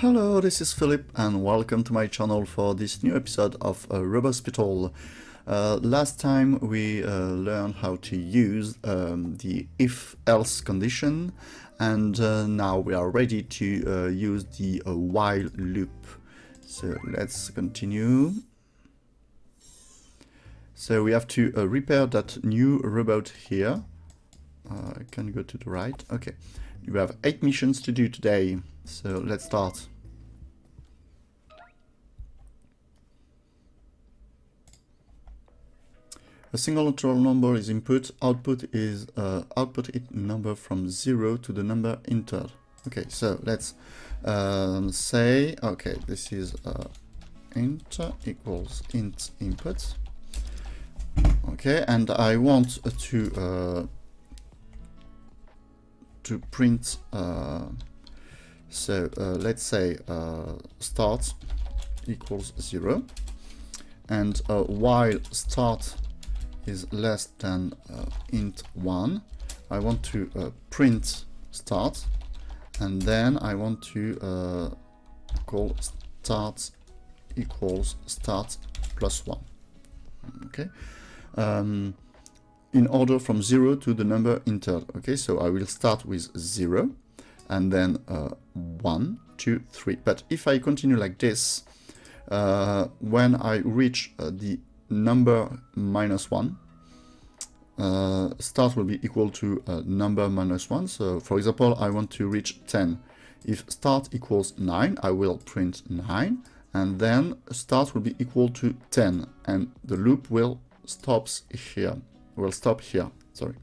Hello, this is Philip and welcome to my channel for this new episode of Robospital. Last time we learned how to use the if-else condition, and now we are ready to use the while loop. So let's continue. So we have to repair that new robot here. I can go to the right. Okay, we have 8 missions to do today. So let's start. A single natural number is input. Output is output number from 0 to the number entered. Okay, so let's say, okay, this is int equals int input. Okay, and I want to print. So let's say start equals 0, and while start is less than int 1, I want to print start, and then I want to call start equals start plus 1. Okay, in order from 0 to the number entered. Okay, so I will start with 0 and then 1, 2, 3. But if I continue like this, when I reach the number minus 1, start will be equal to number minus 1. So for example, I want to reach 10. If start equals 9, I will print 9, and then start will be equal to 10, and the loop will stop here. Sorry.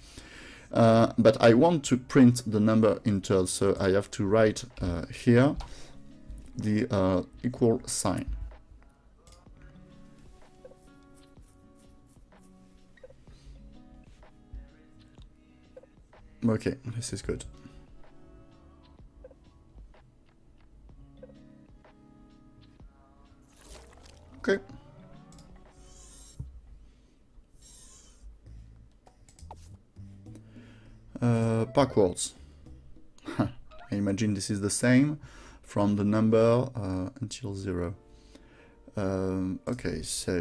But I want to print the number entered, so I have to write here the equal sign. Okay, this is good. Okay. Backwards. I imagine this is the same from the number until 0. Okay, so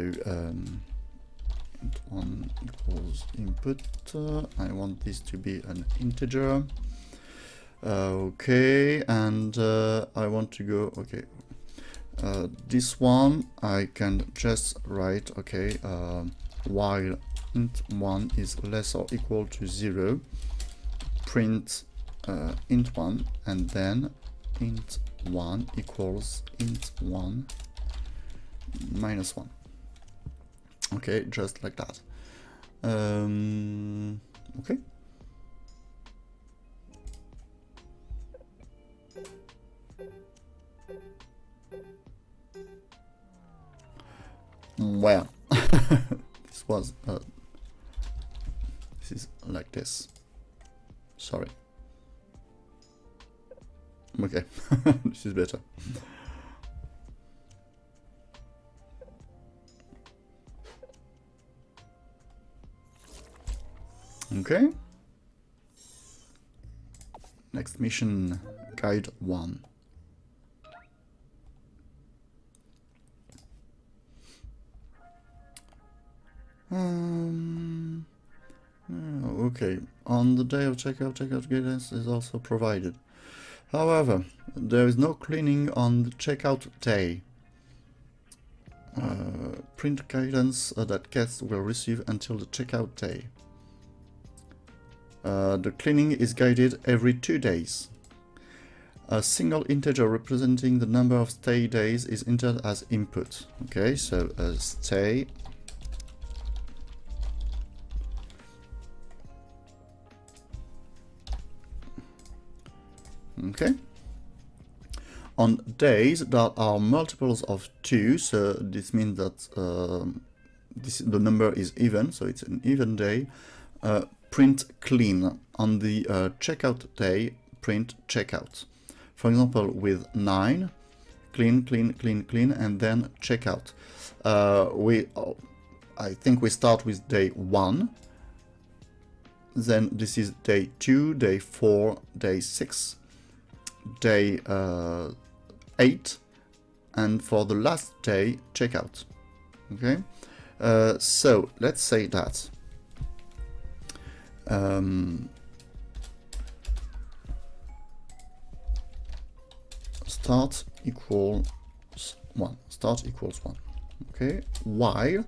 int 1 equals input. I want this to be an integer. Okay, and I want to go, okay, this one I can just write, okay, while int 1 is less or equal to 0, print int 1, and then int 1 equals int 1 minus 1. Okay, just like that. Okay. Well, this was this is like this. Sorry. Okay, this is better. Okay. Next mission, guide 1. Okay, on the day of checkout guidance is also provided. However, there is no cleaning on the checkout day. Print guidance that guests will receive until the checkout day. The cleaning is guided every 2 days. A single integer representing the number of stay days is entered as input. Okay, so stay. Okay. On days that are multiples of 2, so this means that the number is even, so it's an even day. Print clean. On the checkout day, print checkout. For example, with 9, clean, clean, clean, clean, and then checkout. I think we start with day 1. Then this is day 2, day 4, day 6, day 8, and for the last day, checkout. Okay, so let's say that start equals 1. Start equals 1. Okay, while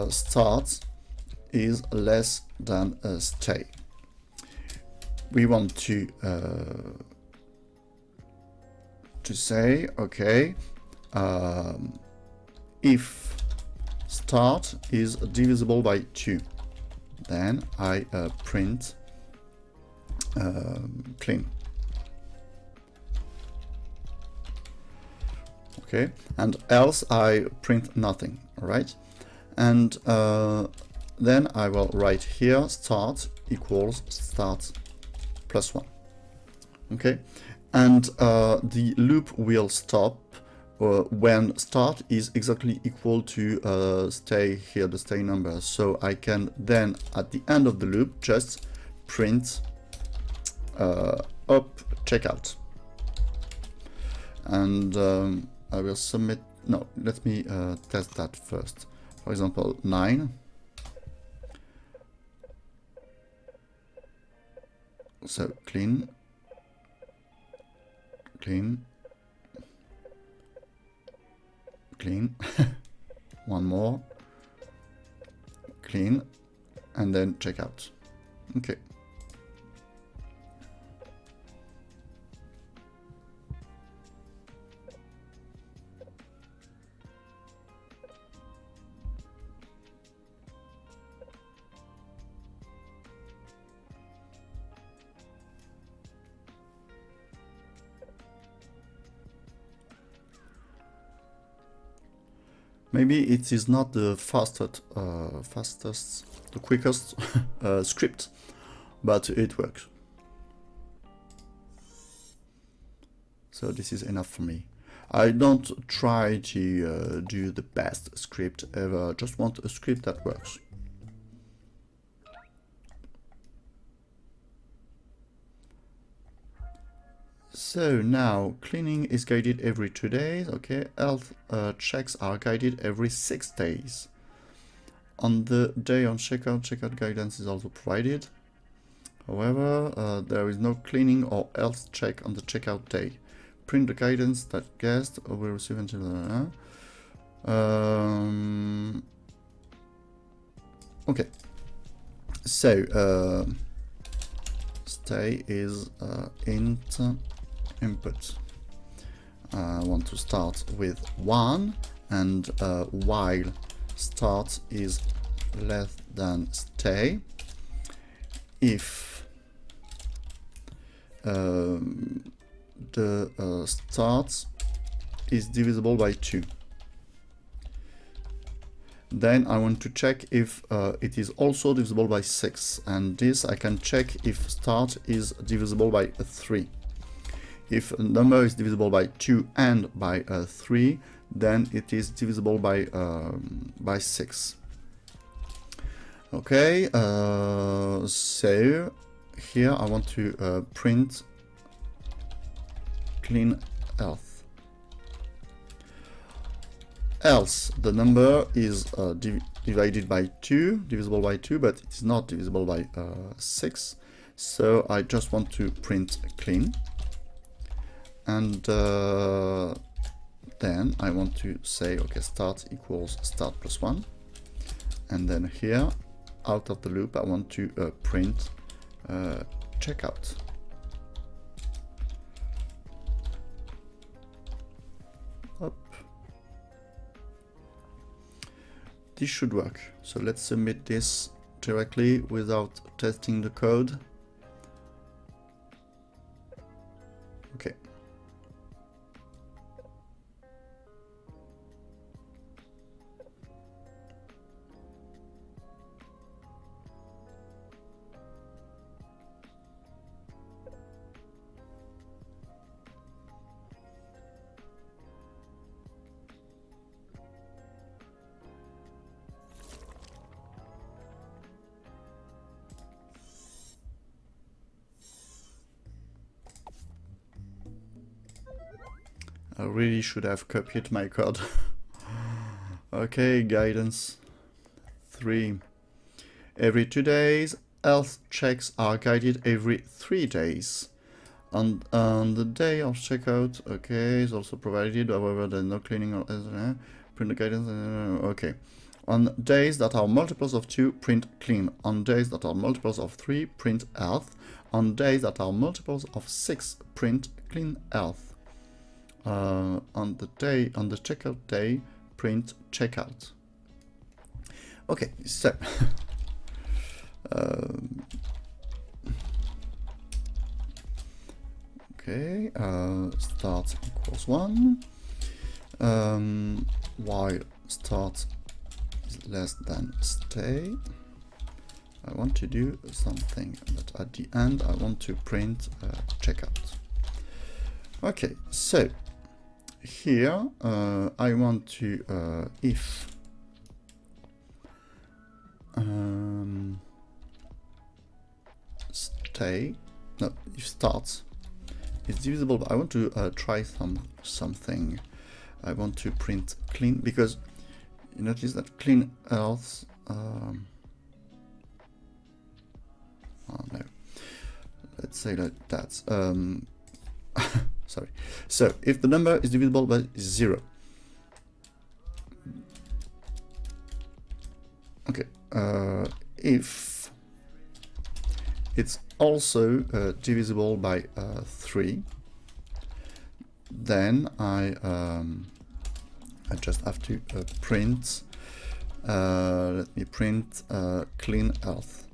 start is less than stay. We want to say, okay, if start is divisible by 2, then I print clean. Okay, and else I print nothing. All right, and then I will write here start equals start plus 1. Okay, and the loop will stop when start is exactly equal to stay here, the stay number. So I can then at the end of the loop just print up checkout, and I will submit. No, let me test that first. For example, 9. So clean, clean, clean. One more, clean, and then checkout. Okay. Maybe it is not the fastest, the quickest script, but it works. So this is enough for me. I don't try to do the best script ever, just want a script that works. So now cleaning is guided every 2 days. Okay, health checks are guided every 6 days. On the day on checkout guidance is also provided. However, there is no cleaning or health check on the checkout day. Print the guidance that guest will receive until okay. So stay is int input. I want to start with 1, and while start is less than stay, if the start is divisible by 2, then I want to check if it is also divisible by 6, and this I can check if start is divisible by 3. If a number is divisible by 2 and by 3, then it is divisible by 6. Okay, so here I want to print clean health. Else the number is divided by 2, divisible by 2, but it is not divisible by 6. So I just want to print clean. And then I want to say, okay, start equals start plus 1. And then here, out of the loop, I want to print checkout. Up. This should work. So let's submit this directly without testing the code. Okay. I really should have copied my code. Okay, guidance 3. Every 2 days, health checks are guided every 3 days. On the day of checkout, okay, is also provided, however, there's no cleaning or print the guidance, okay. On days that are multiples of 2, print clean. On days that are multiples of 3, print health. On days that are multiples of 6, print clean health. On the checkout day, print checkout. Okay, so okay, start equals 1, while start is less than stay. I want to do something, but at the end I want to print checkout. Okay, so here I want to if start is divisible, but I want to try something. I want to print clean, because you notice that clean health oh no, let's say like that. Sorry. So if the number is divisible by 0, okay, if it's also divisible by 3, then I just have to print, let me print clean health,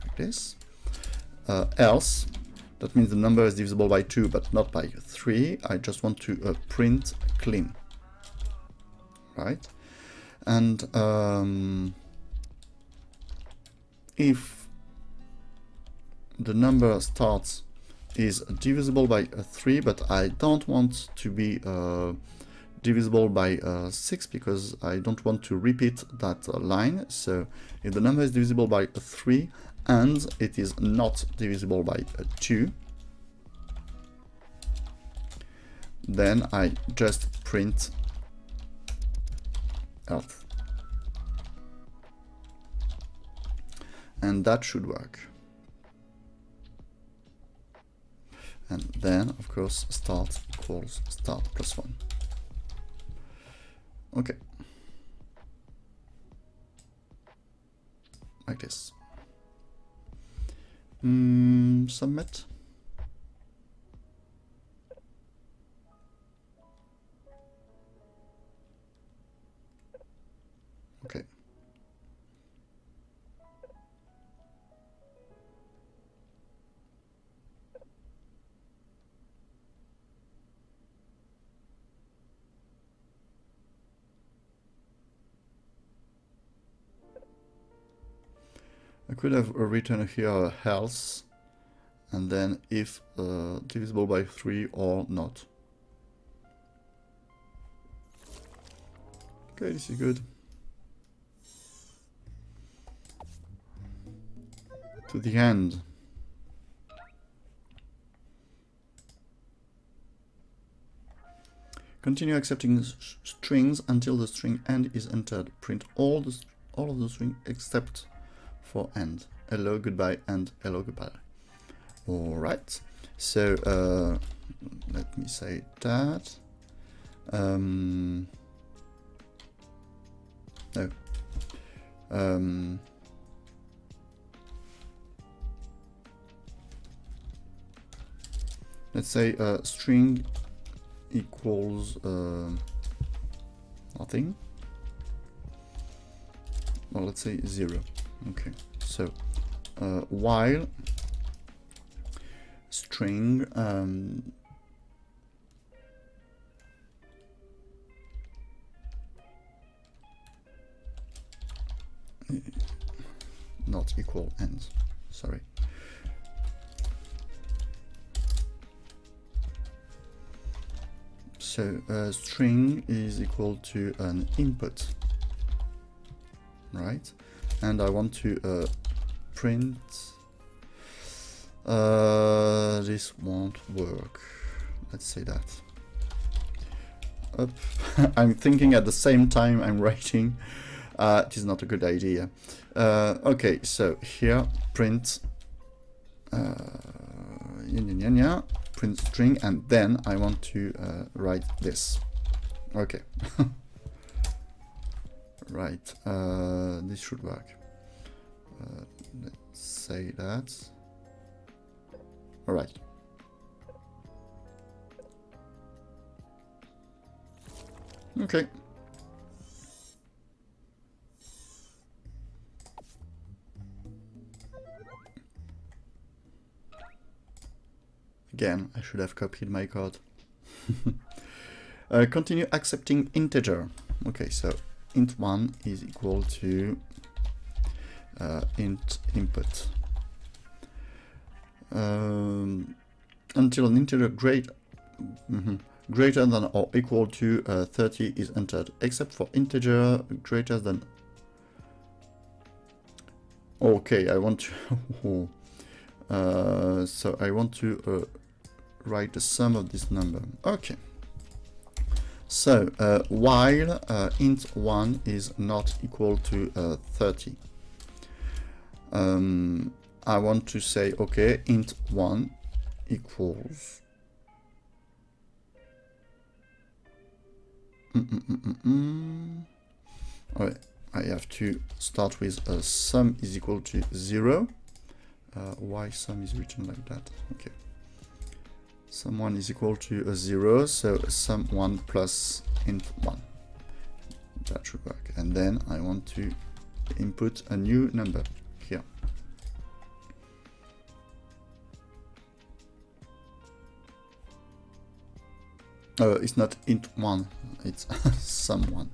like this. Else, that means the number is divisible by 2 but not by 3. I just want to print clean, right? And if the number starts is divisible by 3, but I don't want to be divisible by 6, because I don't want to repeat that line. So if the number is divisible by 3 and it is not divisible by 2, then I just print health. And that should work. And then, of course, start equals start plus 1. Okay. Like this. Submit. Okay. I could have written here health, and then if divisible by 3 or not. Okay, this is good. To the end. Continue accepting strings until the string end is entered. Print all of the string except for end. Hello, goodbye, and hello, goodbye. All right. So let me say that. No. Let's say string equals nothing. Well, let's say 0. Okay. So while string not equal ends. Sorry. So string is equal to an input, right? And I want to print. This won't work. let's say that. Up. I'm thinking at the same time I'm writing. It is not a good idea. Okay, so here print print string, and then I want to write this. Okay. Right, this should work. Let's say that. All right. Okay. Again, I should have copied my code. Continue accepting integer. Okay, so int1 is equal to int input. Until an integer greater than or equal to 30 is entered, except for integer greater than. Okay, I want to. So I want to write the sum of this number. Okay. So while int1 is not equal to 30, I want to say, okay, int1 equals Alright, I have to start with sum is equal to 0. Why sum is written like that? Okay. Sum1 is equal to 0, so sum1 plus int1. That should work. And then I want to input a new number here. It's not int1, it's sum1.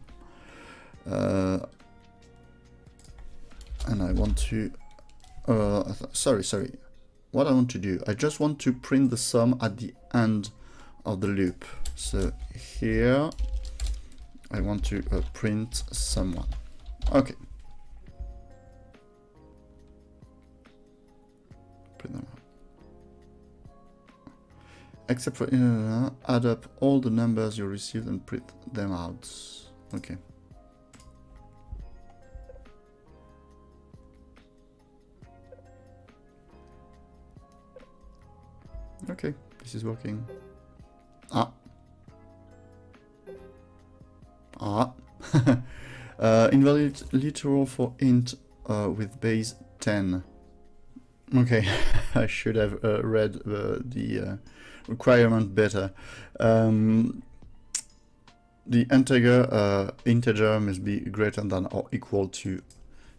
And I want to sorry, what I want to do, I just want to print the sum at the end of the loop. So here I want to print sum1. Okay. Print them out. Except for add up all the numbers you received and print them out. Okay. Okay, this is working. Invalid literal for int with base 10. Okay, I should have read the requirement better. The integer must be greater than or equal to.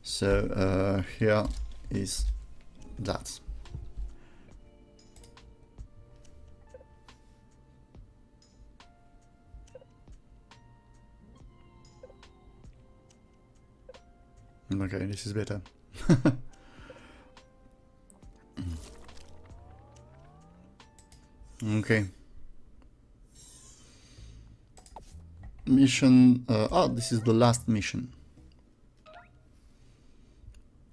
So here is that. Okay, this is better. Okay. Mission. This is the last mission.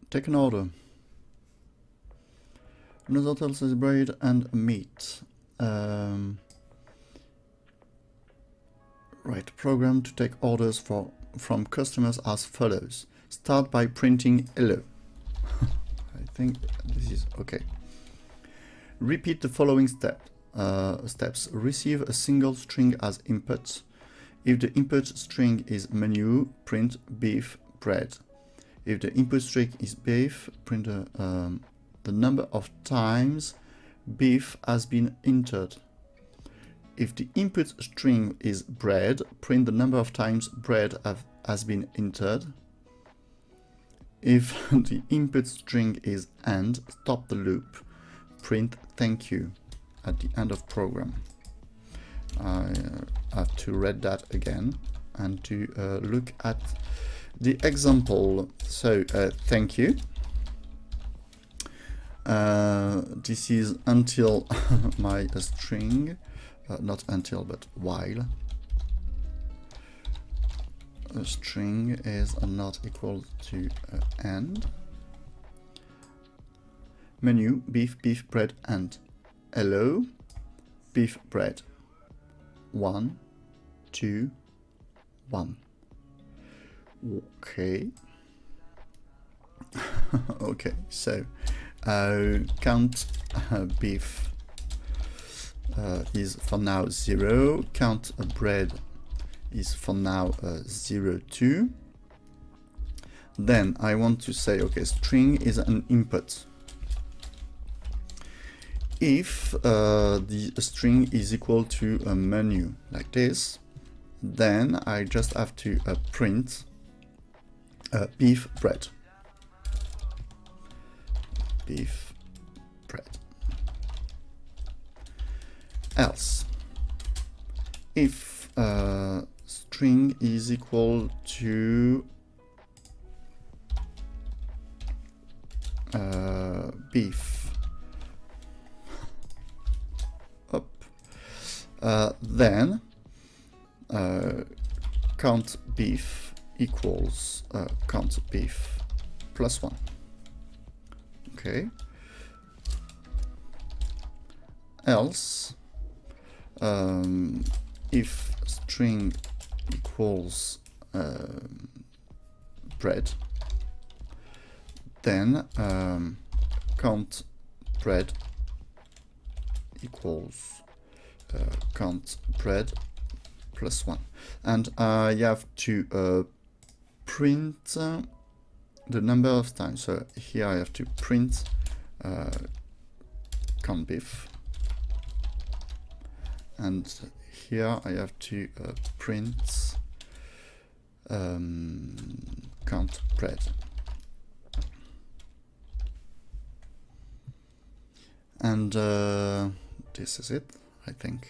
Take an order. Another hotel says bread and meat. Right. Program to take orders from customers as follows. Start by printing hello. I think this is okay. Repeat the following steps. Receive a single string as input. If the input string is menu, print beef, bread. If the input string is beef, print the number of times beef has been entered. If the input string is bread, print the number of times bread has been entered. If the input string is and, stop the loop. Print thank you at the end of program. I have to read that again and to look at the example. So thank you. This is until my string, not until but while. A string is not equal to end. Menu beef, beef, bread, and hello, beef, bread. 1, 2, 1. Okay. Okay, so count beef is for now 0, count bread is for now 0, 2. Then I want to say, okay, string is an input. If the string is equal to a menu like this, then I just have to print beef bread. Beef bread. Else, if string is equal to beef up, then count beef equals count beef plus 1. Okay. Else, if string equals bread, then count bread equals count bread plus 1. And you have to print the number of times. So here I have to print count beef, and here I have to print count bread. And this is it, I think.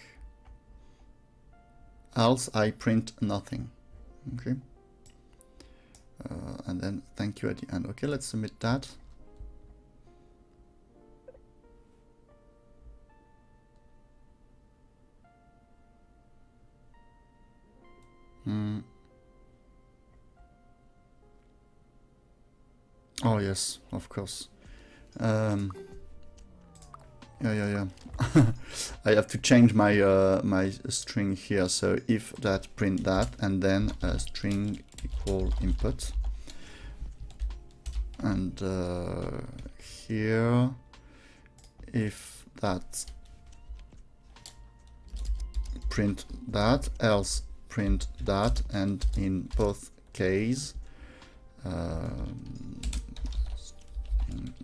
Else I print nothing. Okay. And then thank you at the end. Okay, let's submit that. Oh yes, of course. Yeah. I have to change my my string here. So if that, print that, and then string equal input. And here, if that, print that, else print that, and in both cases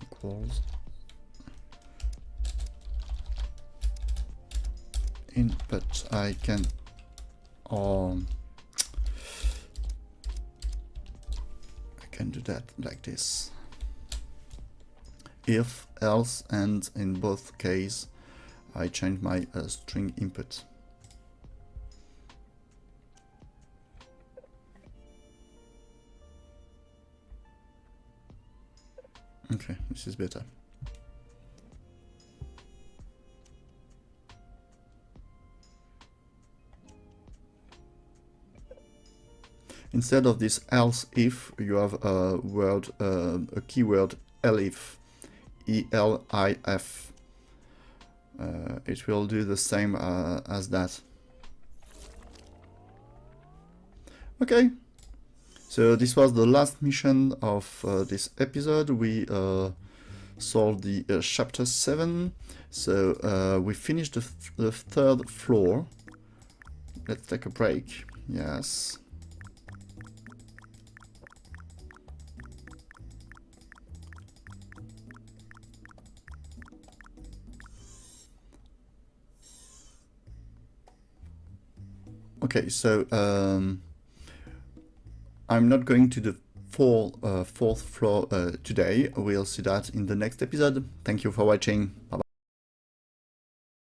equals input. I can do that like this. If, else, and in both cases I change my string input. Okay, this is better. Instead of this else if, you have a word, a keyword elif, ELIF. It will do the same as that. Okay, so this was the last mission of this episode. We solved the chapter 7. So we finished the third floor. Let's take a break. Yes. Okay, so I'm not going to the fourth floor today. We'll see that in the next episode. Thank you for watching. Bye-bye.